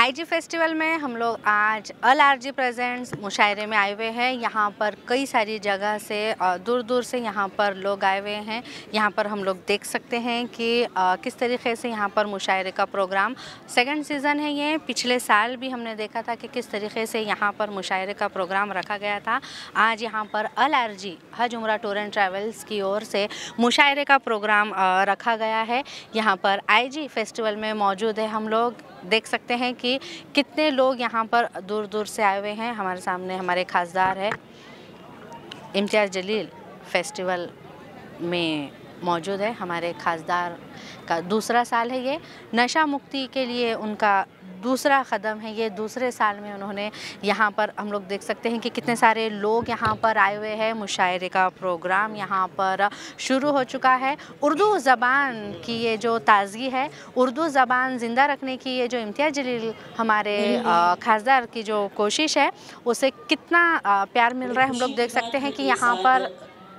IG festival में हम लोग आज LRG प्रेजेंट्स मुशायरे में आए हुए हैं। यहाँ पर कई सारी जगह से दूर दूर से यहाँ पर लोग आए हुए हैं। यहाँ पर हम लोग देख सकते हैं कि किस तरीके से यहाँ पर मुशायरे का प्रोग्राम सेकंड सीज़न है ये। पिछले साल भी हमने देखा था कि किस तरीके से यहाँ पर मुशायरे का प्रोग्राम रखा गया था। आज यहाँ पर LRG हज उम्रा टूर एंड ट्रैवल्स की ओर से मुशायरे का प्रोग्राम रखा गया है। यहाँ पर आईजी फेस्टिवल में मौजूद है। हम लोग देख सकते हैं कि कितने लोग यहाँ पर दूर दूर से आए हुए हैं। हमारे सामने हमारे खासदार है इम्तियाज़ जलील फेस्टिवल में मौजूद है। हमारे खासदार का दूसरा साल है ये। नशा मुक्ति के लिए उनका दूसरा कदम है ये। दूसरे साल में उन्होंने यहाँ पर हम लोग देख सकते हैं कि कितने सारे लोग यहाँ पर आए हुए हैं। मुशायरे का प्रोग्राम यहाँ पर शुरू हो चुका है। उर्दू ज़बान की ये जो ताज़गी है, उर्दू ज़बान ज़िंदा रखने की ये जो इम्तियाज़ जलील हमारे खासदार की जो कोशिश है, उसे कितना प्यार मिल रहा है हम लोग देख सकते हैं कि यहाँ पर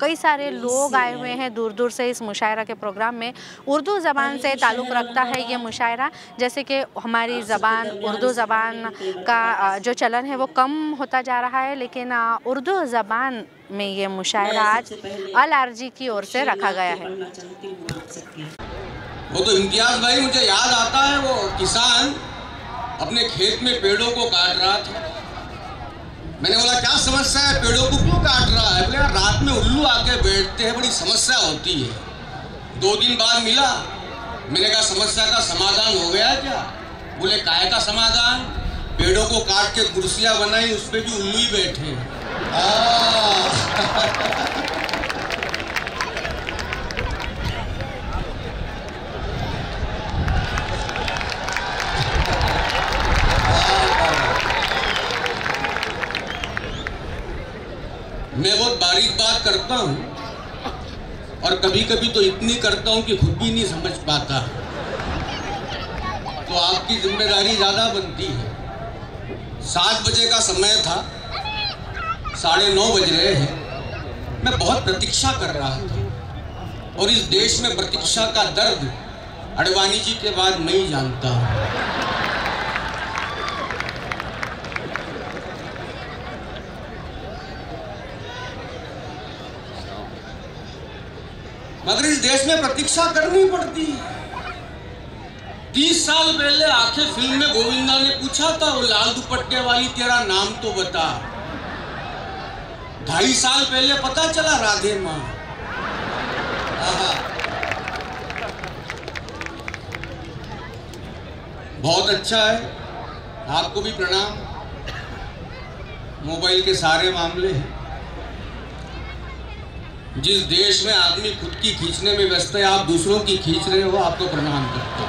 कई सारे लोग आए हुए हैं दूर दूर से इस मुशायरा के प्रोग्राम में। उर्दू ज़बान से ताल्लुक़ रखता है ये मुशायरा। जैसे कि हमारी ज़बान उर्दू ज़बान का जो चलन है वो कम होता जा रहा है, लेकिन उर्दू ज़बान में ये मुशायरा आज LRG की ओर से रखा गया है। वो तो इम्तियाज़ भाई मुझे याद आता है, वो किसान अपने खेत में पेड़ों को काट रहा था। मैंने बोला क्या समस्या है, पेड़ों को क्यों काट रहा है? बोले रात में उल्लू आके बैठते हैं, बड़ी समस्या होती है। 2 दिन बाद मिला, मैंने कहा समस्या का समाधान हो गया क्या? बोले काहे का समाधान? पेड़ों को काट के कुर्सियां बनाई, उस पर भी उल्लू ही बैठे। मैं बहुत बारीक बात करता हूँ और कभी कभी तो इतनी करता हूँ कि खुद भी नहीं समझ पाता, तो आपकी जिम्मेदारी ज़्यादा बनती है। 7 बजे का समय था, 9:30 बज रहे हैं। मैं बहुत प्रतीक्षा कर रहा था और इस देश में प्रतीक्षा का दर्द अडवाणी जी के बाद मैं ही जानता हूँ। मगर इस देश में प्रतीक्षा करनी पड़ती है। 30 साल पहले आखिर फिल्म में गोविंदा ने पूछा था, वो लाल दुपट्टे वाली तेरा नाम तो बता। 2.5 साल पहले पता चला राधे माँ। बहुत अच्छा है, आपको भी प्रणाम। मोबाइल के सारे मामले हैं। जिस देश में आदमी खुद की खींचने में व्यस्त है, आप दूसरों की खींच रहे हो, आपको प्रणाम करते हो।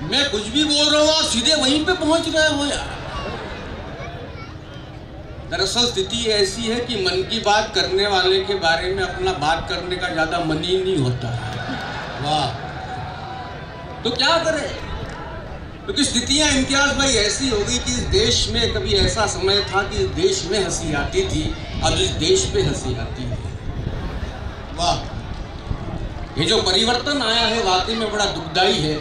मैं कुछ भी बोल रहा हूं, आप सीधे वहीं पे पहुंच रहे हो यार। दरअसल स्थिति ऐसी है कि मन की बात करने वाले के बारे में अपना बात करने का ज्यादा मन ही नहीं होता। वाह, तो क्या करें? क्योंकि स्थितियां इम्तियाज भाई ऐसी हो गई कि इस देश में कभी ऐसा समय था कि इस देश में हंसी आती थी, अब इस देश पे हंसी आती है। वाह, ये जो परिवर्तन आया है वाकई में बड़ा दुखदाई है।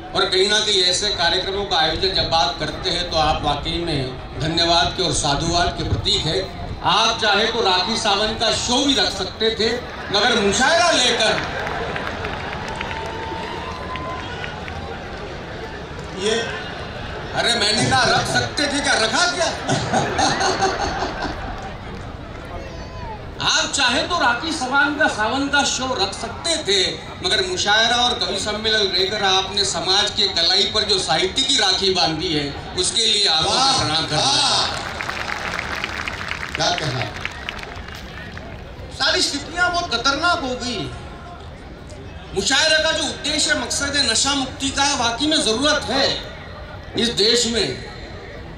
और कहीं ना कहीं ऐसे कार्यक्रमों का आयोजन जब बात करते हैं तो आप वाकई में धन्यवाद के और साधुवाद के प्रतीक है। आप चाहे तो राखी सावंत का शो भी रख सकते थे, मगर मुशायरा लेकर ये, अरे मैंने कहा रख सकते थे, क्या रखा क्या? आप चाहे तो राखी सावंत का शो रख सकते थे, मगर मुशायरा और कवि सम्मेलन लेकर आपने समाज के कलाई पर जो साहित्य की राखी बांधी है, उसके लिए आपको प्रणाम करना। क्या कहा? सारी स्थितियां बहुत खतरनाक हो गई। मुशायरे का जो उद्देश्य मकसद है नशा मुक्ति का, वाकई में जरूरत है इस देश में।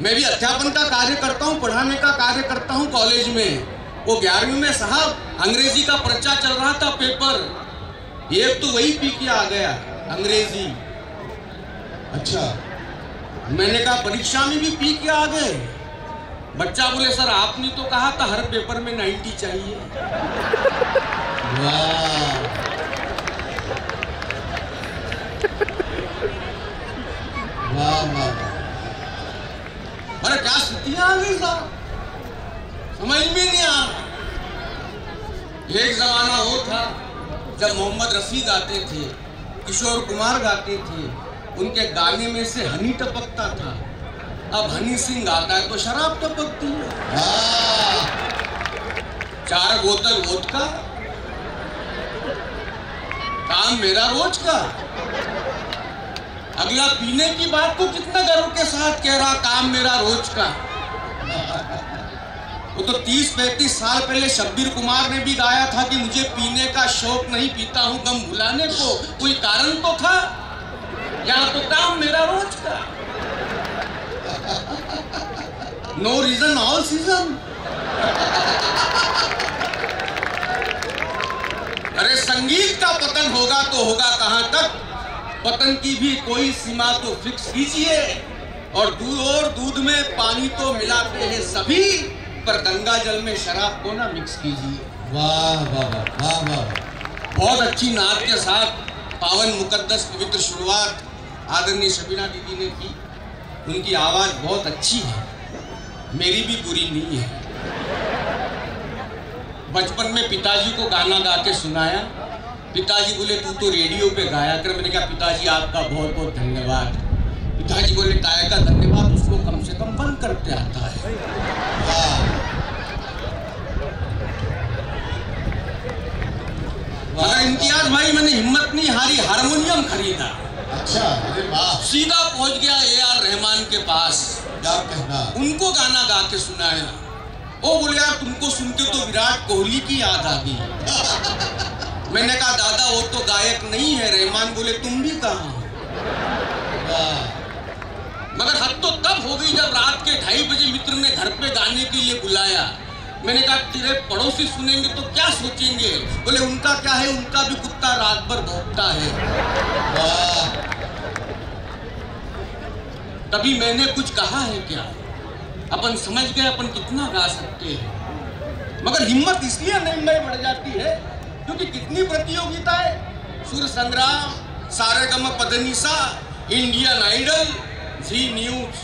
मैं भी अध्यापन का कार्य करता हूँ, पढ़ाने का कार्य करता हूँ कॉलेज में। वो 11वीं में साहब अंग्रेजी का पर्चा चल रहा था पेपर, एक तो वही पी के आ गया अंग्रेजी। अच्छा, मैंने कहा परीक्षा में भी पी के आ गए? बच्चा बोले सर आपने तो कहा था हर पेपर में 90 चाहिए। वाह, वाह वाह। अरे क्या स्थितियां आ गई साहब, समझ में नहीं आ रहा। एक जमाना वो था जब मोहम्मद रफी गाते थे, किशोर कुमार गाते थे, उनके गाने में से हनी टपकता था। अब हनी सिंह गाता है तो शराब टपकती है। 4 बोतल वोदका, काम मेरा रोज का। अगला पीने की बात को कितना गर्व के साथ कह रहा, काम मेरा रोज का। वो तो 30-35 साल पहले शब्बीर कुमार ने भी गाया था कि मुझे पीने का शौक नहीं, पीता हूं गम भुलाने को। कोई कारण तो था, या तो काम मेरा रोज का। No reason all season. अरे संगीत का पतन होगा तो होगा कहां तक, पतन की भी कोई सीमा तो फिक्स कीजिए। और दूध में पानी तो मिलाते हैं सभी, पर गंगा जल में शराब को ना मिक्स कीजिए। वाह वाह वाह वाह। बहुत अच्छी नात के साथ पावन मुकद्दस पवित्र शुरुआत आदरणीय शबीना दीदी ने की। उनकी आवाज बहुत अच्छी है, मेरी भी बुरी नहीं है। बचपन में पिताजी को गाना गा के सुनाया, पिताजी बोले तू तो रेडियो पे गाया कर। मैंने कहा पिताजी आपका बहुत बहुत धन्यवाद। पिताजी बोले काय का धन्यवाद, उसको कम से कम बंद करते आता है। मगर इम्तियाज भाई मैंने हिम्मत नहीं हारी, हारमोनियम खरीदा। अच्छा, अरे वाह। सीधा पहुंच गया AR रहमान के पास, क्या कहना, उनको गाना गा के सुनाया। वो बोले यार तुमको सुन के तो विराट कोहली की याद आ गई। मैंने कहा दादा वो तो गायक नहीं है। रहमान बोले तुम भी कहाँ। मगर हद तो तब हो गई जब रात के 2:30 बजे मित्र ने घर पे गाने के लिए बुलाया। मैंने कहा तेरे पड़ोसी सुनेंगे तो क्या सोचेंगे। बोले उनका क्या है, उनका भी कुत्ता रात भर भौंकता है। तभी मैंने कुछ कहा है क्या, अपन समझ गए अपन कितना गा सकते हैं। मगर हिम्मत इसलिए नहीं बढ़ जाती है क्योंकि कितनी प्रतियोगिताएं, सुर संग्राम, सारेगम पदनिसा, इंडियन आइडल, जी न्यूज।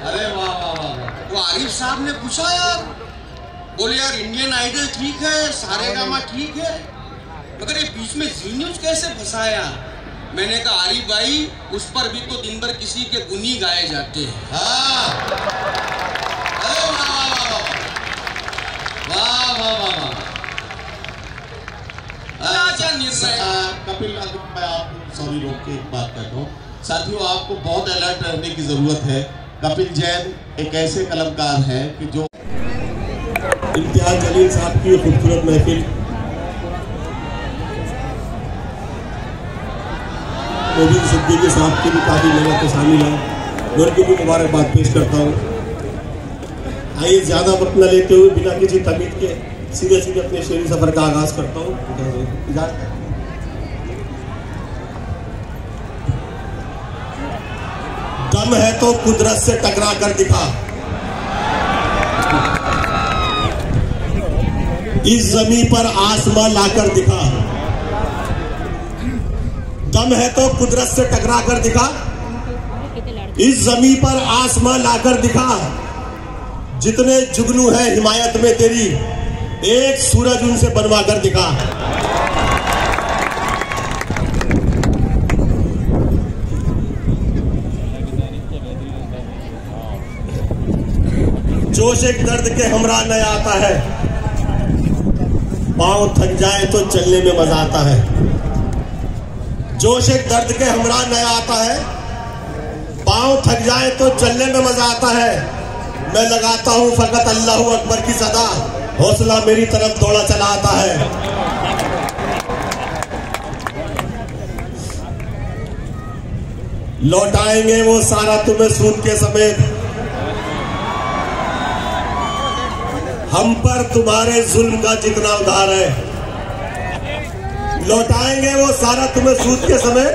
अरे वाह वाह वाह। वो आरिफ साहब ने पूछा यार, बोले यार इंडियन आइडल ठीक है, सारेगामा ठीक है, मगर ये बीच में जी न्यूज कैसे फंसाया। मैंने कहा आरिफ भाई उस पर भी तो दिन भर किसी के गुनी गाए जाते हैं। हाँ। अरे वाह वाह वाह वाह वाह। क्या निर्णय। कपिल मैं आपको सॉरी रोक के एक बात कहता हूँ साथियों, आपको बहुत अलर्ट रहने की जरूरत है। कपिल जैन एक ऐसे कलाकार हैं कि जो इम्तियाज जलील साहब की खूबसूरत महफिल मोबिन सिद्दीकी साहब की भी काफी मेहनत शामिल है, उनकी भी मुबारकबाद पेश करता हूँ। आइए ज्यादा वक्त न लेते हुए बिना किसी तमीज के सीधे सीधे अपने शेरी सफर का आगाज करता हूँ। दम है तो कुदरत से टकरा कर दिखा, इस जमीन पर आसमां लाकर दिखा। दम है तो कुदरत से टकरा कर दिखा, इस जमीन पर आसमां लाकर दिखा। जितने जुगनू है हिमायत में तेरी, एक सूरज उनसे बनवा कर दिखा। जोश एक दर्द के हमरा नया आता है, पांव थक जाए तो चलने में मजा आता है। जोश एक दर्द के हमरा नया आता है, पांव थक जाए तो चलने में मजा आता है। मैं लगाता हूं फकत अल्लाहू अकबर की सदा, हौसला मेरी तरफ दौड़ा चला आता है। लौटाएंगे वो सारा तुम्हें सूद के समेत, हम पर तुम्हारे जुल्म का जितना उधार है। लौटाएंगे वो सारा तुम्हें सूद के समय,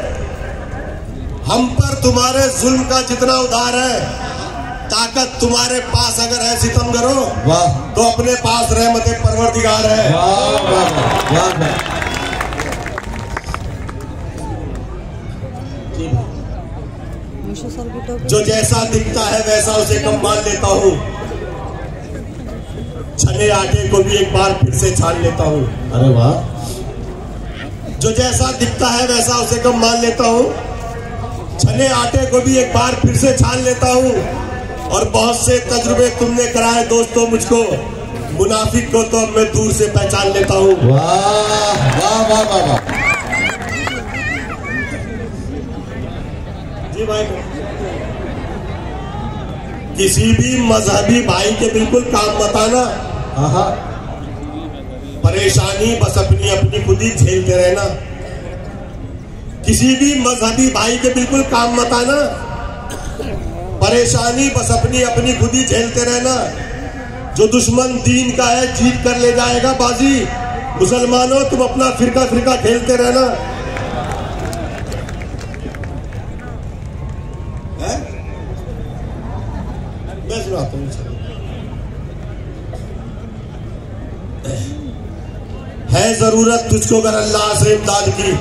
हम पर तुम्हारे जुल्म का जितना उधार है। ताकत तुम्हारे पास अगर है सितम करो, वाह, तो अपने पास रहमत परवरदिगार है। वाह वाह वाह। जो जैसा दिखता है वैसा उसे कम मान लेता हूँ, छने आटे को भी एक बार फिर से छान लेता हूँ। अरे वाह। जो जैसा दिखता है वैसा उसे कम मान लेता हूँ, छने आटे को भी एक बार फिर से छान लेता हूँ। और बहुत से तजुर्बे तुमने कराए दोस्तों मुझको, मुनाफिक को तो मैं दूर से पहचान लेता हूँ। वाह वाह वाह वाह वाह। जी भाई, किसी भी मजहबी भाई के बिल्कुल काम मत आना। परेशानी बस अपनी अपनी खुद ही झेलते रहना। किसी भी मजहबी भाई के बिल्कुल काम मत आना, परेशानी बस अपनी अपनी खुद ही झेलते रहना। जो दुश्मन दीन का है जीत कर ले जाएगा बाजी। मुसलमानों तुम अपना फिरका फिरका खेलते रहना। मैं सुनाता हूँ। है जरूरत तुझको अगर अल्लाह से इमदाद की,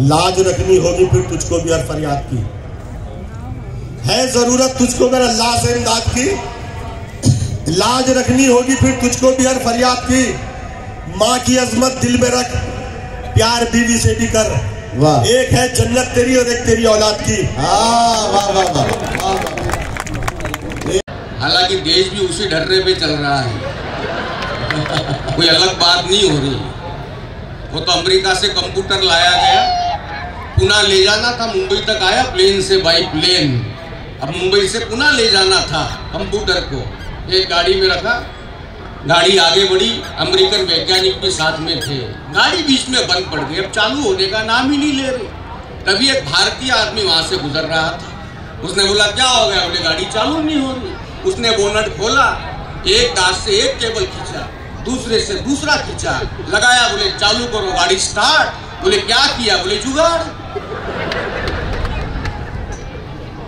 लाज रखनी होगी फिर तुझको भी हर फरियाद की। है जरूरत तुझको अगर अल्लाह से इमदाद की, लाज रखनी होगी फिर तुझको भी हर फरियाद की। माँ की अजमत दिल में रख, प्यार बीवी से भी कर। वाह। एक है जन्नत तेरी और एक तेरी औलाद की। वाह वाह वाह। हालांकि देश भी उसी ढर्रे पे चल रहा है, कोई अलग बात नहीं हो रही। वो तो अमेरिका से कंप्यूटर लाया गया, पुणे ले जाना था, मुंबई तक आया प्लेन से, बाई प्लेन। अब मुंबई से पुणे ले जाना था कंप्यूटर को, एक गाड़ी में रखा, गाड़ी आगे बढ़ी, अमेरिकन वैज्ञानिक भी साथ में थे, गाड़ी बीच में बंद पड़ गई, अब चालू होने का नाम ही नहीं ले रही। तभी एक भारतीय आदमी वहां से गुजर रहा था, उसने बोला क्या हो गया? बोले गाड़ी चालू नहीं हो रही। उसने बोनट खोला, एक दांत से एक केबल खींचा, दूसरे से दूसरा खींचा, लगाया, बोले चालू करो गाड़ी स्टार्ट। बोले क्या किया? बोले जुगाड़।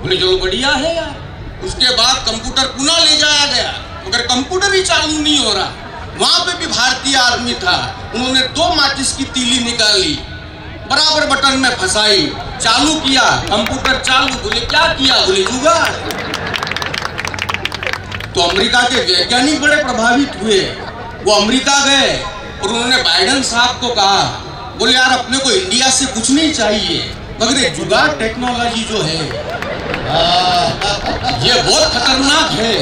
बोले चलो बढ़िया है यार। उसके बाद कंप्यूटर पुणे ले जाया गया, मगर कंप्यूटर ही चालू नहीं हो रहा। वहां पे भी भारतीय आदमी था, उन्होंने 2 माचिस की तीली निकाली, बराबर बटन में फंसाई, चालू किया, कंप्यूटर चालू। बोले क्या किया? बोले जुगाड़। तो अमेरिका के वैज्ञानिक बड़े प्रभावित हुए, वो अमेरिका गए और उन्होंने बाइडेन साहब को कहा, बोले यार अपने को इंडिया से कुछ नहीं चाहिए, मगर ये जुगाड़ टेक्नोलॉजी जो है ये बहुत खतरनाक है।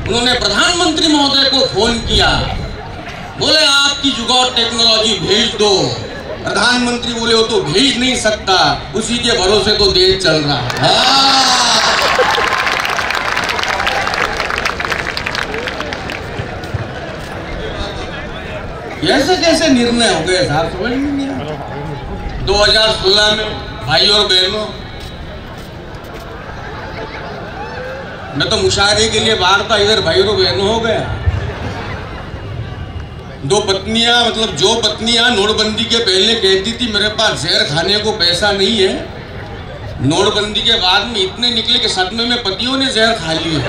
उन्होंने प्रधानमंत्री महोदय को फोन किया, बोले आपकी जुगाड़ टेक्नोलॉजी भेज दो। प्रधानमंत्री बोले वो तो भेज नहीं सकता, उसी के भरोसे तो देश चल रहा है। कैसे कैसे निर्णय हो गए साहब, समझ में नहीं आया। 2016 में भाई और बहनों, मैं तो मुशायरे के लिए बाहर था, इधर भाई और बहनों हो गया। 2 पत्नियां, मतलब जो पत्नियां नोटबंदी के पहले कहती थी मेरे पास जहर खाने को पैसा नहीं है, नोटबंदी के बाद में इतने निकले कि सदमे में पतियों ने जहर खा लिए।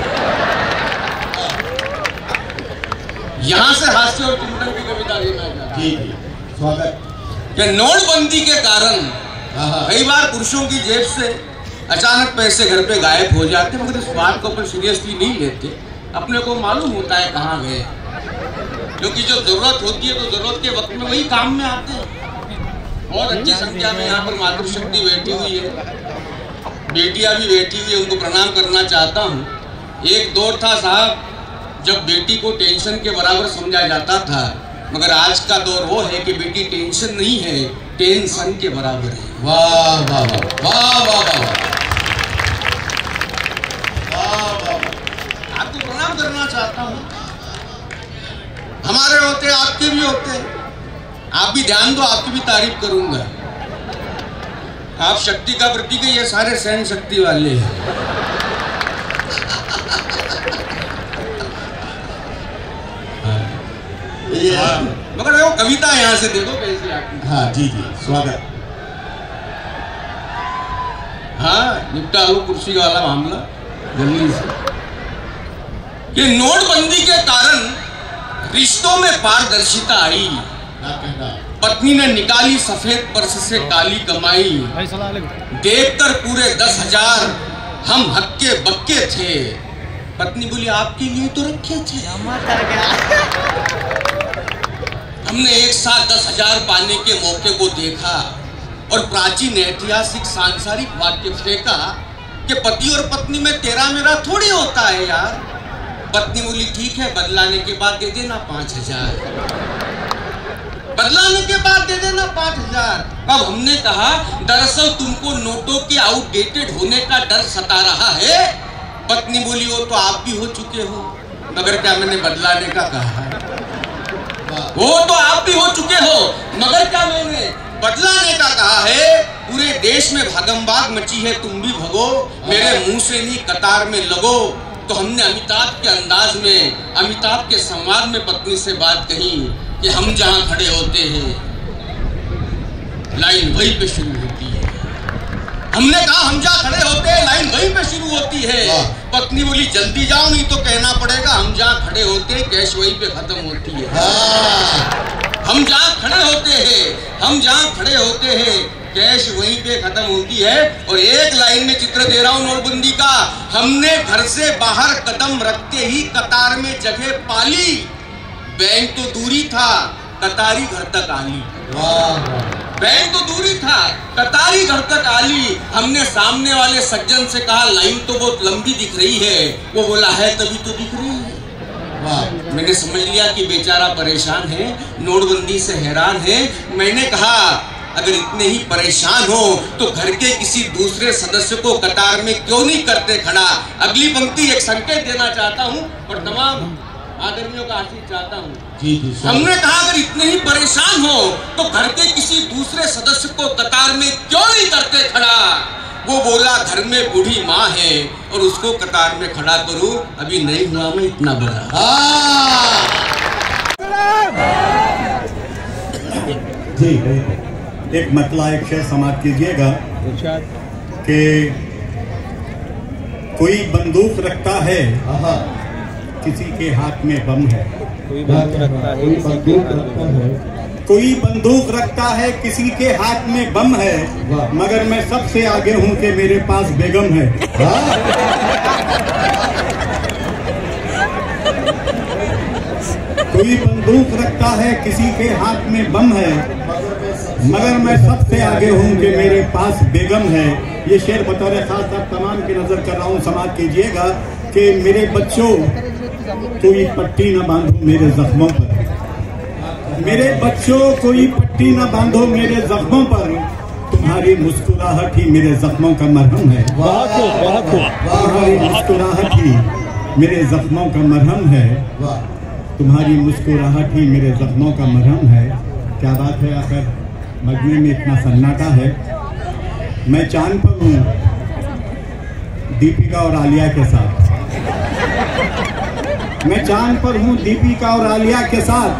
यहां से हास्य और चिंतन की कविता देना चाहता हूं। स्वागत। कि नोटबंदी के कारण कई बार पुरुषों की जेब से अचानक पैसे घर पे गायब हो जाते, मगर इस बात को अपन सीरियसली नहीं लेते। अपने को मालूम होता है कहाँ गए, क्योंकि जो जरूरत होती है तो जरूरत के वक्त में वही काम में आते हैं। बहुत अच्छी संख्या में यहाँ पर मातृशक्ति बैठी हुई है, बेटियां भी बैठी हुई है, उनको प्रणाम करना चाहता हूँ। एक दौर था साहब जब बेटी को टेंशन के बराबर समझा जाता था, मगर आज का दौर वो है कि बेटी टेंशन नहीं है, टेंशन के बराबर है। वाह वाह वाह वाह वाह वाह। आपको प्रणाम करना चाहता हूँ। हमारे होते आपके भी होते, आप भी ध्यान दो, आपकी भी तारीफ करूंगा। आप शक्ति का प्रतीक है, ये सारे सहन शक्ति वाले हैं। मगर वो कविता यहाँ से देखो कैसी आती। हाँ जी जी, स्वागत। हाँ, निपटा लो कुर्सी वाला मामला जल्दी से। कि नोटबंदी के कारण रिश्तों में पारदर्शिता आई पत्नी ने निकाली सफेद पर्स से काली कमाई, देखकर पूरे 10,000 हम हक्के बक्के थे। पत्नी बोली आपके लिए तो रखे थे। हमने एक साथ 10,000 पाने के मौके को देखा और प्राचीन ऐतिहासिक सांसारिक वाक्य फेंका कि पति और पत्नी में तेरा मेरा थोड़ी होता है यार। पत्नी बोली ठीक है, बदलाने के बाद दे देना 5,000, बदलाने के बाद दे देना 5,000। अब हमने कहा दरअसल तुमको नोटों के आउटडेटेड होने का डर सता रहा है। पत्नी बोली वो तो आप भी हो चुके हो, मगर क्या मैंने बदलाने का कहा? वो तो आप भी हो चुके हो, मगर क्या मैंने बदलाने का कहा है? पूरे देश में भागम-भाग मची है, तुम भी भगो, मेरे मुंह से नहीं कतार में लगो। तो हमने अमिताभ के अंदाज में, अमिताभ के संवाद में पत्नी से बात कही कि हम जहां खड़े होते हैं लाइन वहीं पे शुरू होती है। हमने कहा हम जहां खड़े होते हैं लाइन वहीं पे शुरू होती है। पत्नी बोली जल्दी जाओ नहीं तो कहना पड़ेगा हम जहां खड़े होते हैं कैश वहीं पे खत्म होती है। हम जहां खड़े होते हैं, हम जहां खड़े होते हैं कैश वहीं पे खत्म होती है। और एक लाइन में चित्र दे रहा हूं नोटबंदी का। हमने घर से बाहर कदम रखते ही कतार में जगह पाली, बैंक तो दूरी था कतारी घर तक आली। बैंक तो दूरी था कतारी घर तक आली। हमने सामने वाले सज्जन से कहा लाइन तो बहुत लंबी दिख रही है। वो बोला है तभी तो दिख रही है। वाह, मैंने समझ लिया कि बेचारा परेशान है, नोटबंदी से हैरान है। मैंने कहा अगर इतने ही परेशान हो तो घर के किसी दूसरे सदस्य को कतार में क्यों नहीं करते खड़ा। अगली पंक्ति एक संकेत देना चाहता हूं और तमाम आदरणियों का आशीष चाहता हूं। हमने कहा अगर इतने ही परेशान हो तो घर के किसी दूसरे सदस्य को कतार में क्यों नहीं करते खड़ा। वो बोला घर में बूढ़ी माँ है और उसको कतार में खड़ा करूं, अभी नहीं हुआ मैं इतना बड़ा। जी एक मतला एक शेर समाप्त कीजिएगा कि कोई बंदूक रखता है किसी के हाथ में बम है। कोई बंदूक रखता है किसी के हाथ में बम है, मगर मैं सबसे आगे हूं कि मेरे पास बेगम है। कोई बंदूक रखता है किसी के हाथ में बम है, मगर मैं सबसे आगे हूं कि मेरे पास बेगम है। ये शेर बतौर खास आप तमाम की नजर कर रहा हूं, समाप्त कीजिएगा कि मेरे बच्चों कोई पट्टी न बांधो मेरे जख्मों पर, मेरे बच्चों कोई पट्टी न बांधो मेरे जख्मों पर, तुम्हारी मुस्कुराहट ही मेरे जख्मों का मरहम है। तुम्हारी मुस्कुराहट ही मेरे जख्मों का मरहम है। तुम्हारी मुस्कुराहट ही मेरे जख्मों का मरहम है। क्या बात है, आखिर मजमे में इतना सन्नाटा है। मैं चांद पर हूँ दीपिका और आलिया के साथ, मैं चांद पर हूँ दीपिका और आलिया के साथ,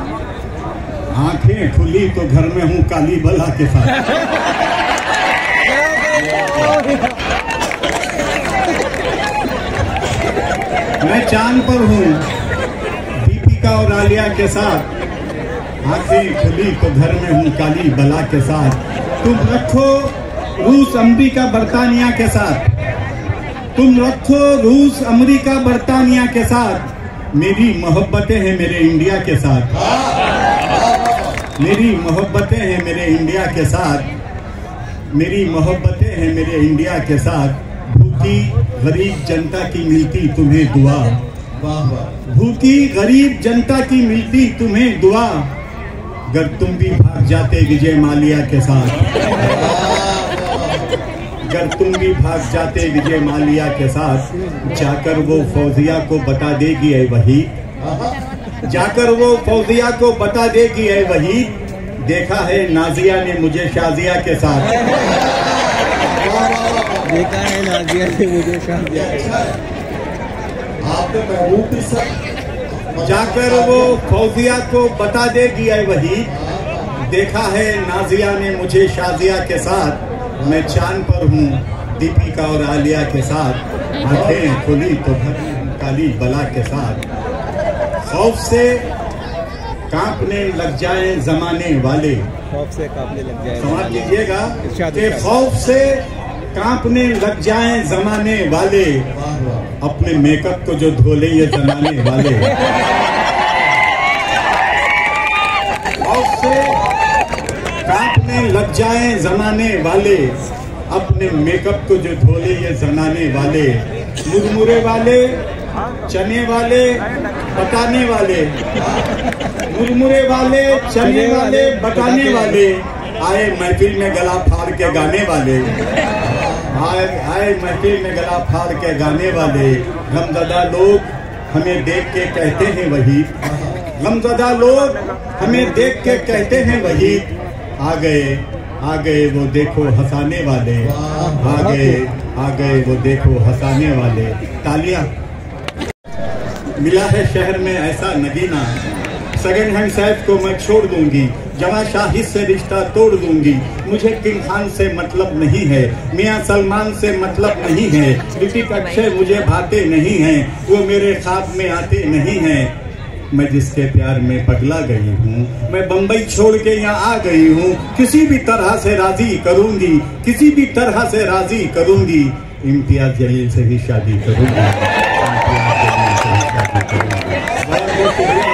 आंखें खुली तो घर में हूँ काली बला के साथ। मैं चांद पर हूँ दीपिका और आलिया के साथ, आंखें खुली तो घर में हूँ काली बला के साथ। तुम रखो रूस अमेरिका बर्तानिया के साथ, तुम रखो रूस अमेरिका बर्तानिया के साथ, मेरी मोहब्बतें हैं मेरे इंडिया के साथ, मेरी मोहब्बतें हैं मेरे इंडिया के साथ, मेरी मोहब्बतें हैं मेरे इंडिया के साथ। भूखी गरीब जनता की मिलती तुम्हें दुआ, भूखी गरीब जनता की मिलती तुम्हें दुआ, अगर तुम भी भाग जाते विजय माल्या के साथ, अगर तुम भी भाग जाते विजय माल्या के साथ, जाकर वो फौजिया को बता देगी ऐ वहीद, जाकर वो फौजिया को बता देगी ऐ वहीद, देखा है नाजिया ने मुझे शाजिया के साथ, देखा है नाजिया ने मुझे शाजिया के साथ। जाकर वो फौजिया को बता देगी ऐ वहीद, देखा है नाजिया ने मुझे शाजिया के साथ। मैं चांद पर हूँ दीपिका और आलिया के साथ, आंखें खुली तो काली बला के साथ। खौफ से कांपने लग जाए जमाने वाले, खौफ से कांपने लग जाए। समाज कीजिएगा इरशाद, कि इरशाद। खौफ से कांपने लग जाएं जमाने वाले, अपने मेकअप को जो धोले ये जमाने वाले। खौफ से कांपने लग जाएं जमाने वाले, अपने मेकअप को जो धोले ये जमाने वाले। मुरमुरे वाले, चने वाले, बटाने वाले, मुरमुरे वाले, चने वाले, बटाने वाले, आए महफिल में गला फाड़ के गाने वाले, आए महफिल में गला फाड़ के गाने वाले। गमज़दा लोग हमें देख के कहते हैं वही, गमज़दा लोग हमें देख के कहते हैं वही। आ गए वो देखो हंसाने वाले, आ गए वो देखो हंसाने वाले। तालियां। मिला है शहर में ऐसा नगीना, सेकंड हैंड सैफ को मैं छोड़ दूंगी, जवां शाहिद से रिश्ता तोड़ दूंगी। मुझे किंग खान से मतलब नहीं है, मियां सलमान से मतलब नहीं है, ऋतिक अक्षय मुझे भाते नहीं हैं, वो मेरे ख्वाब में आते नहीं हैं। मैं जिसके प्यार में पगला गई हूँ, मैं बम्बई छोड़ के यहाँ आ गई हूँ। किसी भी तरह से राजी करूंगी, किसी भी तरह से राजी करूंगी। इम्तियाज जलील से ही शादी करूंगी, इम्तियाज जलील से ही शादी करूंगी।